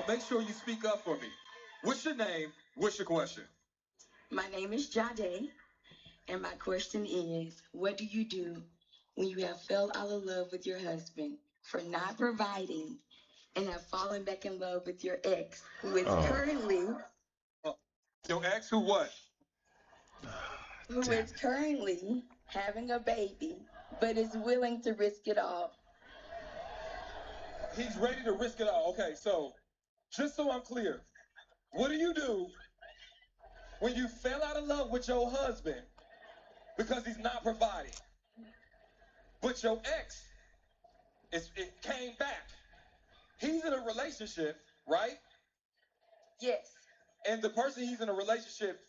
Make sure you speak up for me. What's your name? What's your question? My name is Jade, and my question is, what do you do when you have fell out of love with your husband for not providing and have fallen back in love with your ex, Oh, Uh, your ex who what? who damn is it. currently having a baby, but is willing to risk it all? He's ready to risk it all. Okay, so just so I'm clear, what do you do when you fell out of love with your husband because he's not providing, but your ex it came back? He's in a relationship, right? Yes, And the person he's in a relationship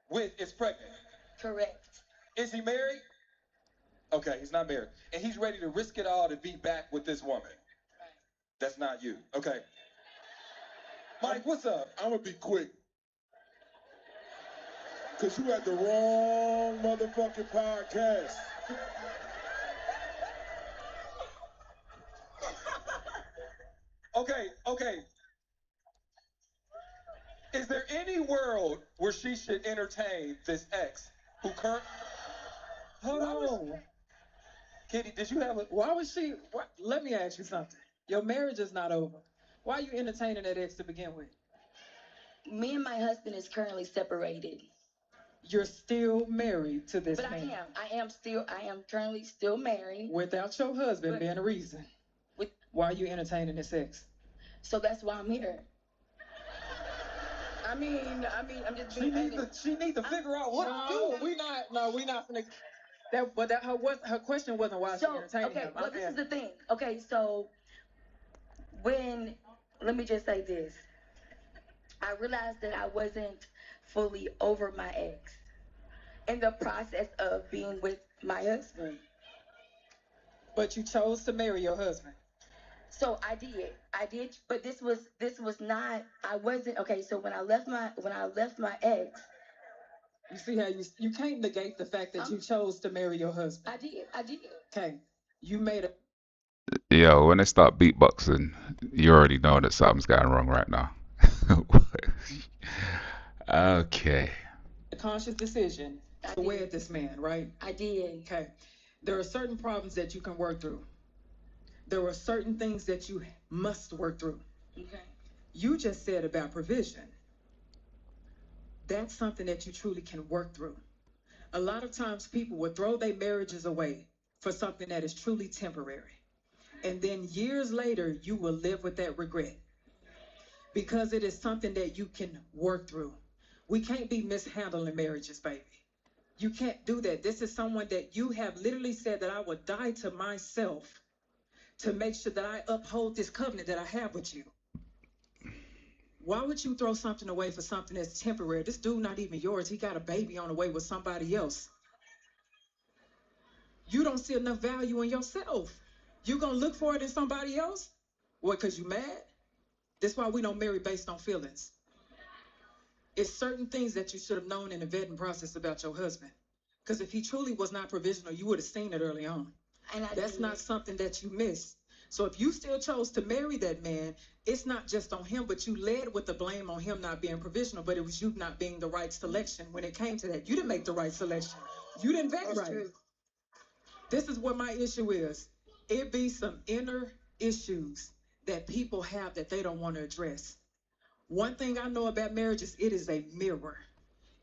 with is pregnant. correct. Is he married? Okay, he's not married. And he's ready to risk it all to be back with this woman. That's not you. Okay. Mike, what's up? I'm gonna be quick, cause you had the wrong motherfucking podcast. Okay. Is there any world where she should entertain this ex who current? Hold on. Kitty, did you have a. Why was she? What? Let me ask you something. Your marriage is not over. Why are you entertaining that ex to begin with? Me and my husband is currently separated. You're still married to this But man. I am currently still married. Without your husband But- being a reason. With, Why are you entertaining this ex? so that's why I'm here. I mean, I'm just being honest. She need to figure out what to do. We not finna. Her question wasn't why she So, entertaining okay, him. well, this is the thing. Okay, so let me just say this. I realized that I wasn't fully over my ex in the process of being with my husband. But you chose to marry your husband. So I did, but this was not. I wasn't okay. So when I left my ex, You see how you can't negate the fact that you chose to marry your husband. I did. Okay, you made a Yo, when they start beatboxing, you already know that something's going wrong right now. Okay. conscious decision I to wed did. this man, right? I did. Okay, there are certain problems that you can work through. There are certain things that you must work through. Okay. You just said about provision. That's something that you truly can work through. A lot of times people will throw their marriages away for something that is truly temporary. And then years later, you will live with that regret because it is something that you can work through. We can't be mishandling marriages, baby. You can't do that. This is someone that you have literally said that I would die to myself to make sure that I uphold this covenant that I have with you. Why would you throw something away for something that's temporary? This dude not even yours. He got a baby on the way with somebody else. You don't see enough value in yourself. You gonna look for it in somebody else? What, cause you mad? That's why we don't marry based on feelings. It's certain things that you should have known in the vetting process about your husband. Because if he truly was not provisional, you would have seen it early on. And I That's did. not something that you miss. So if you still chose to marry that man, it's not just on him, but you led with the blame on him not being provisional, but it was you not being the right selection when it came to that. You didn't make the right selection. You didn't vet That's right. true. This is what my issue is. It be some inner issues that people have that they don't want to address. One thing I know about marriage is it is a mirror.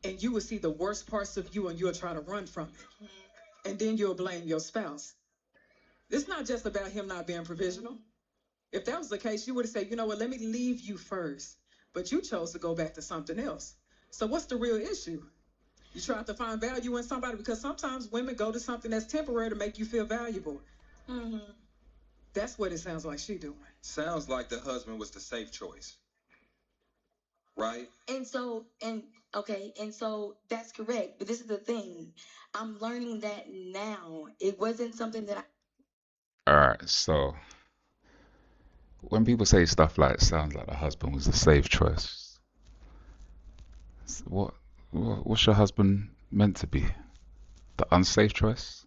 And you will see the worst parts of you and you'll try to run from it. And then you'll blame your spouse. It's not just about him not being provisional. If that was the case, you would have said, you know what, let me leave you first. But you chose to go back to something else. So what's the real issue? You tried to find value in somebody because sometimes women go to something that's temporary to make you feel valuable. Hmm. That's what it sounds like she doing. Sounds like the husband was the safe choice, right? And so that's correct. But this is the thing. I'm learning that now. It wasn't something that Alright, so when people say stuff like sounds like the husband was the safe choice, what's your husband meant to be? The unsafe choice?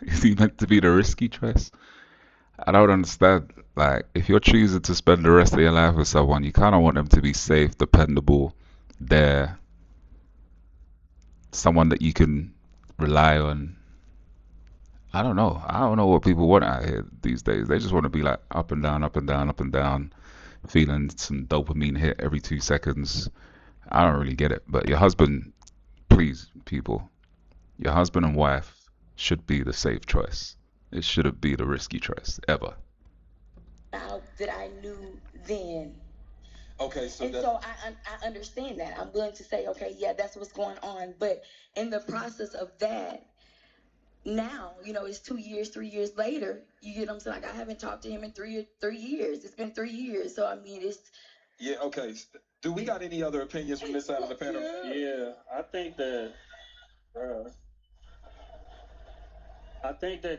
Is he meant to be the risky choice? I don't understand. Like, if you're choosing to spend the rest of your life with someone, you kind of want them to be safe, dependable, there, someone that you can rely on. I don't know. I don't know what people want out here these days. They just want to be like up and down, up and down, up and down, feeling some dopamine hit every 2 seconds. I don't really get it. But your husband, please, people, your husband and wife should be the safe choice. It shouldn't be the risky choice, ever. Now that I knew then. Okay, so And that, so I understand that. I'm willing to say, okay, yeah, that's what's going on. But in the process of that, now, it's 2 years, 3 years later, you get what I'm saying? Like, I haven't talked to him in three years. It's been 3 years. So, I mean, it's. yeah, okay. Do we got any other opinions from this side of the panel? Yeah, I think that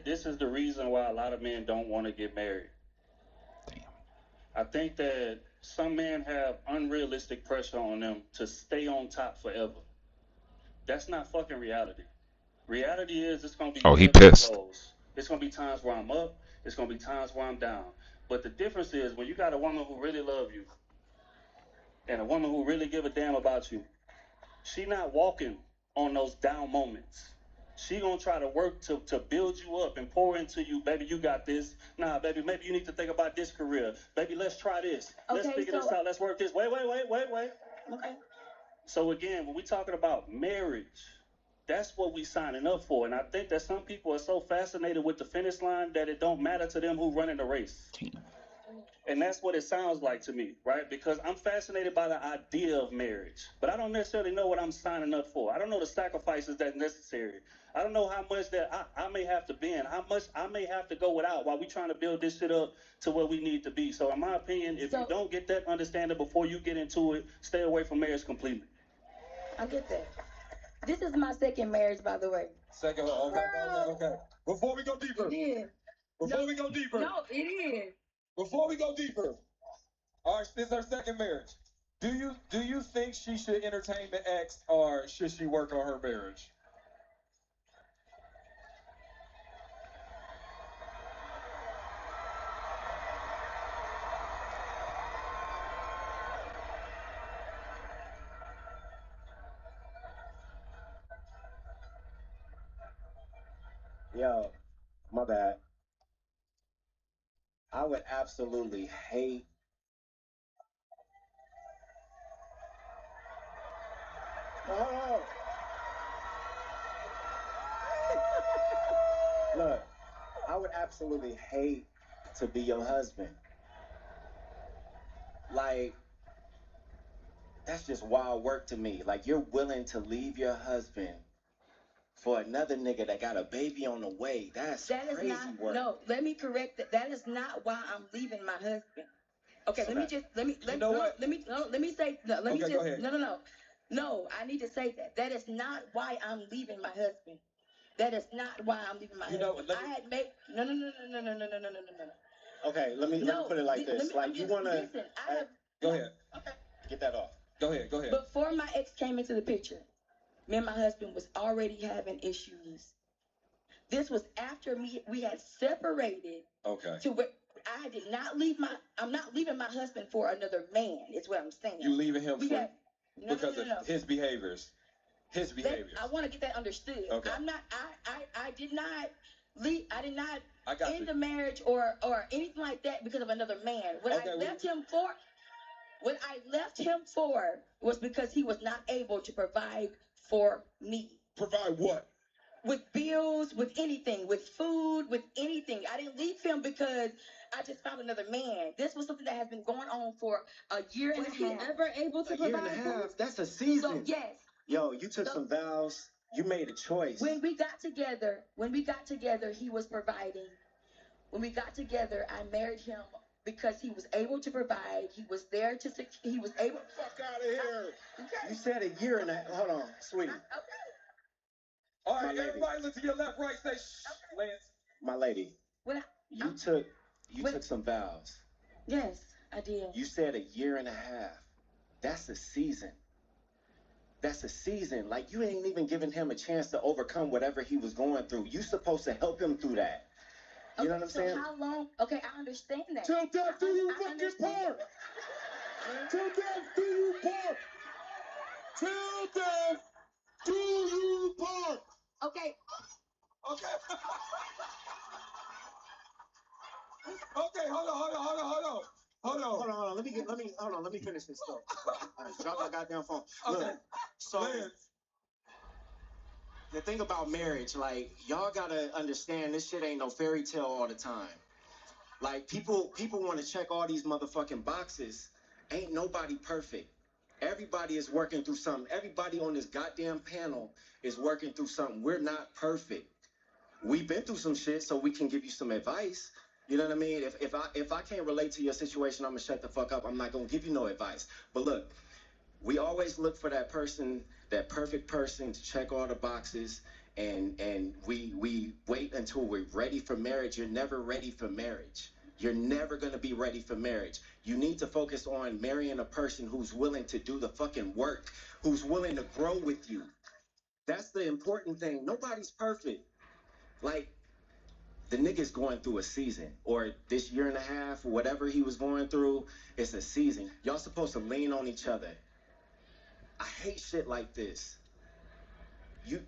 this is the reason why a lot of men don't want to get married. Damn. I think that some men have unrealistic pressure on them to stay on top forever. That's not fucking reality. Reality is it's gonna be Oh, he ebbs and pissed. flows. It's gonna be times where I'm up. It's gonna be times where I'm down. But the difference is when you got a woman who really love you and a woman who really give a damn about you, she not walking on those down moments. She gonna try to work to build you up and pour into you. Baby, you got this. Nah, baby, maybe you need to think about this career. Baby, let's try this. Let's Okay, figure this out. Let's work this. Wait. Okay. So again, when we talking about marriage, that's what we signing up for. And I think that some people are so fascinated with the finish line that it don't matter to them who running the race. And that's what it sounds like to me, right? Because I'm fascinated by the idea of marriage, but I don't necessarily know what I'm signing up for. I don't know the sacrifices that's necessary. I don't know how much that I may have to bend, how much I may have to go without while we trying to build this shit up to where we need to be. So in my opinion, if you don't get that understanding before you get into it, stay away from marriage completely. I get that. This is my second marriage, by the way. Second, okay. Before we go deeper. Yeah. Before we go deeper. No, it is. Before we go deeper. All right, this is her second marriage. Do you think she should entertain the ex, or should she work on her marriage? Yo, my bad. I would absolutely hate. Oh, look, I would absolutely hate to be your husband. Like, that's just wild work to me. Like, you're willing to leave your husband for another nigga that got a baby on the way. That is crazy not work. no. Let me correct that. That is not why I'm leaving my husband. Okay, So let me say no, let me Okay, just go ahead. no. I need to say that. That is not why I'm leaving my husband. That is not why I'm leaving my husband. I had made no. Okay, let me put it like this. Like, you wanna listen. Go ahead. Okay. get that off. Go ahead. Before my ex came into the picture, me and my husband was already having issues. This was after we had separated. Okay. To where I did not I'm not leaving my husband for another man. Is what I'm saying. You leaving him because no. of his behaviors. His behaviors. I want to get that understood. Okay. I'm not. I did not leave. I did not end the you. marriage or anything like that because of another man. What I left him for was because he was not able to provide for me. Provide what? With bills, with anything, with food, with anything. I didn't leave him because I just found another man. This was something that has been going on for a year and a half. Was he ever able to provide? A year and a half. That's a season. So yes. Yo, you took some vows. You made a choice. When we got together, he was providing. When we got together, I married him because he was able to provide. He was there he was able. Fuck out of here. You said a year and a. Hold on, sweetie. Okay. All right, everybody look to your left, right, say shh, Lance. My lady, you took some vows. Yes, I did. You said a year and a half. That's a season. That's a season. Like, you ain't even giving him a chance to overcome whatever he was going through. You supposed to help him through that. You know what I'm saying? How long? Okay, I understand that. Till death do you I fucking understand. part. Till death do you part. Till death do you part. Okay, Okay. Okay, hold on. Let me finish this stuff. Drop my goddamn phone. Okay. Look, so Man, the thing about marriage, like, y'all gotta understand, this shit ain't no fairy tale all the time. Like, people want to check all these motherfucking boxes. Ain't nobody perfect. Everybody is working through something. Everybody on this goddamn panel is working through something. We're not perfect. We've been through some shit, so we can give you some advice. You know what I mean? If I can't relate to your situation, I'm gonna shut the fuck up. I'm not gonna give you no advice. But look, we always look for that person, that perfect person to check all the boxes, and we wait until we're ready for marriage. You're never ready for marriage. You're never gonna be ready for marriage. You need to focus on marrying a person who's willing to do the fucking work, who's willing to grow with you. That's the important thing. Nobody's perfect. Like, the nigga's going through a season, or this year and a half, or whatever he was going through, it's a season. Y'all supposed to lean on each other. I hate shit like this. You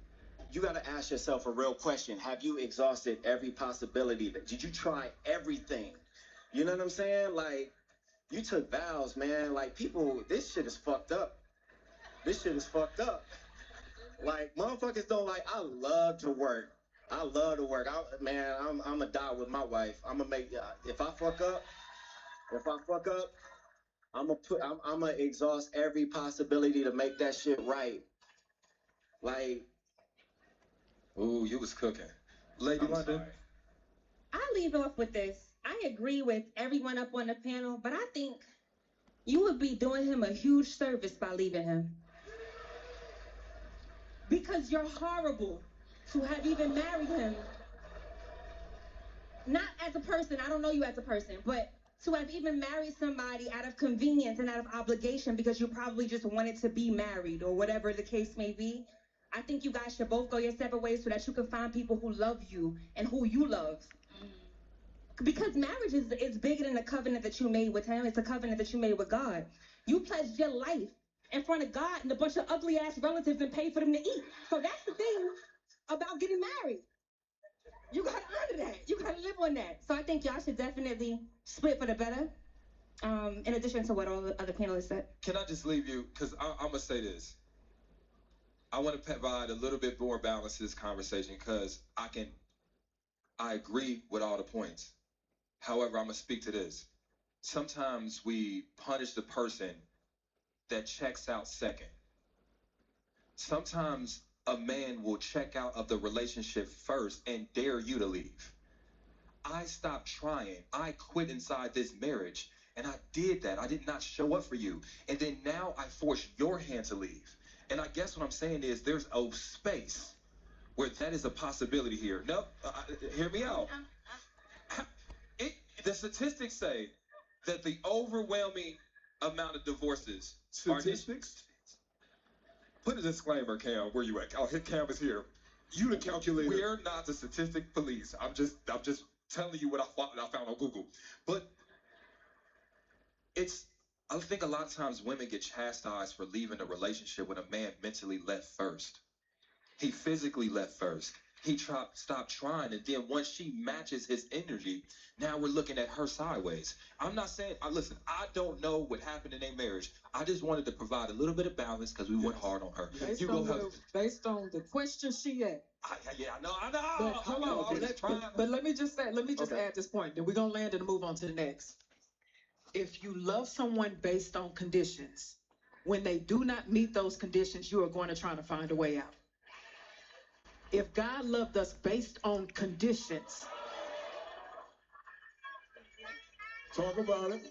gotta ask yourself a real question. Have you exhausted every possibility? Did you try everything? You know what I'm saying? Like, you took vows, man. Like, people, this shit is fucked up. This shit is fucked up. Like, motherfuckers don't like, I love to work. I'm gonna die with my wife. I'm gonna make, if I fuck up, I'm gonna exhaust every possibility to make that shit right. Like, ooh, you was cooking. Lady I'm London. sorry. I leave off with this. I agree with everyone up on the panel, but I think you would be doing him a huge service by leaving him. Because you're horrible to have even married him. Not as a person, I don't know you as a person, but to have even married somebody out of convenience and out of obligation because you probably just wanted to be married or whatever the case may be. I think you guys should both go your separate ways so that you can find people who love you and who you love. Because marriage is bigger than the covenant that you made with him. It's a covenant that you made with God. You pledged your life in front of God and a bunch of ugly ass relatives and paid for them to eat. So that's the thing about getting married. You gotta honor that. You gotta live on that. So I think y'all should definitely split for the better. In addition to what all the other panelists said. Can I just leave you? Because I'm going to say this. I want to provide a little bit more balance to this conversation because I agree with all the points. However, I'm going to speak to this. Sometimes we punish the person that checks out second. Sometimes a man will check out of the relationship first and dare you to leave. I stopped trying. I quit inside this marriage, and I did that. I did not show up for you. And then now I force your hand to leave. And I guess what I'm saying is there's a space where that is a possibility here. No, hear me out. The statistics say that the overwhelming amount of divorces Statistics? Put a disclaimer, Cam. Where you at? Oh, Cam is here. You the calculator. We're not the statistic police. I'm just telling you what I found on Google. But I think a lot of times women get chastised for leaving a relationship when a man mentally left first. He physically left first. He stopped trying, and then once she matches his energy, now we're looking at her sideways. I'm not saying, listen, I don't know what happened in their marriage. I just wanted to provide a little bit of balance because we went hard on her. Based on the question she asked. I know. But hold on. But let me just add this point. Then we're gonna land and move on to the next. If you love someone based on conditions, when they do not meet those conditions, you are going to try to find a way out. If God loved us based on conditions, Talk about it.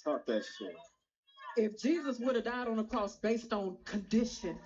Talk that shit. if Jesus would have died on the cross based on conditions,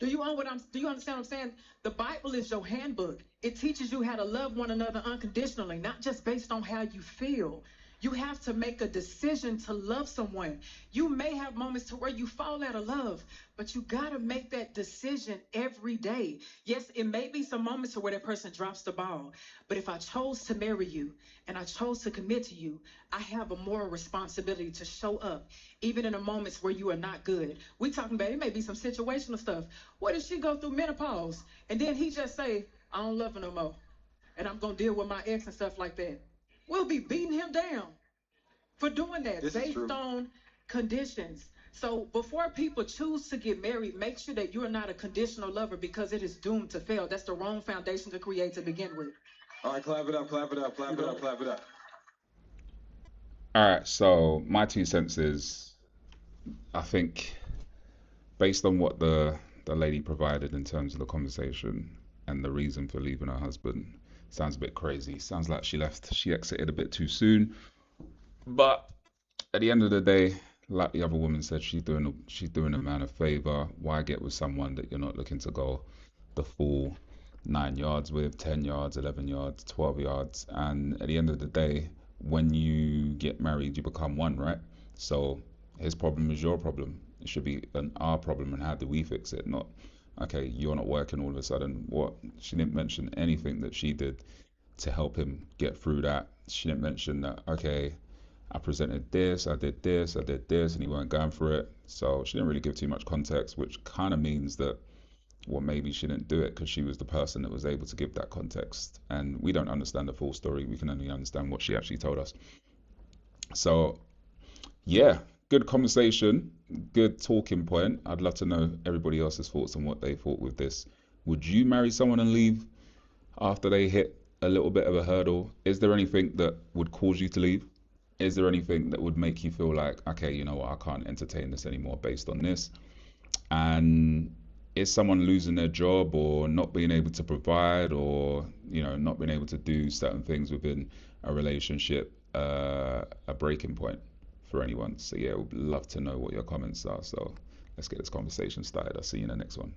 do you understand what I'm saying? The Bible is your handbook. It teaches you how to love one another unconditionally, not just based on how you feel. You have to make a decision to love someone. You may have moments to where you fall out of love, but you gotta make that decision every day. Yes, it may be some moments to where that person drops the ball, but if I chose to marry you and I chose to commit to you, I have a moral responsibility to show up, even in the moments where you are not good. We talking about, it may be some situational stuff. What if she go through menopause and then he just say, I don't love her no more, and I'm gonna deal with my ex and stuff like that? We'll be beating him down for doing that based on conditions. So before people choose to get married, make sure that you're not a conditional lover, because it is doomed to fail. That's the wrong foundation to create to begin with. All right, clap it up, clap it up, clap it up, clap it up. All right, so my 2 cents is, I think, based on what the lady provided in terms of the conversation and the reason for leaving her husband, sounds a bit crazy. Sounds like she exited a bit too soon. But at the end of the day, like the other woman said, she's doing a man a favor. Why get with someone that you're not looking to go the full 9 yards with, 10 yards, 11 yards, 12 yards? And at the end of the day, when you get married, you become one, right? So his problem is your problem. It should be an our problem, and how do we fix it? Not, okay, you're not working all of a sudden. What? She didn't mention anything that she did to help him get through that. She didn't mention that, okay, I presented this, I did this, I did this, and he weren't going for it. So she didn't really give too much context, which kind of means that, well, maybe she didn't do it because she was the person that was able to give that context. And we don't understand the full story. We can only understand what she actually told us. So, yeah, good conversation, good talking point. I'd love to know everybody else's thoughts on what they thought with this. Would you marry someone and leave after they hit a little bit of a hurdle? Is there anything that would cause you to leave? Is there anything that would make you feel like, okay, you know what, I can't entertain this anymore based on this? And is someone losing their job or not being able to provide, or not being able to do certain things within a relationship, a breaking point for anyone? So yeah, we'd love to know what your comments are. So let's get this conversation started. I'll see you in the next one.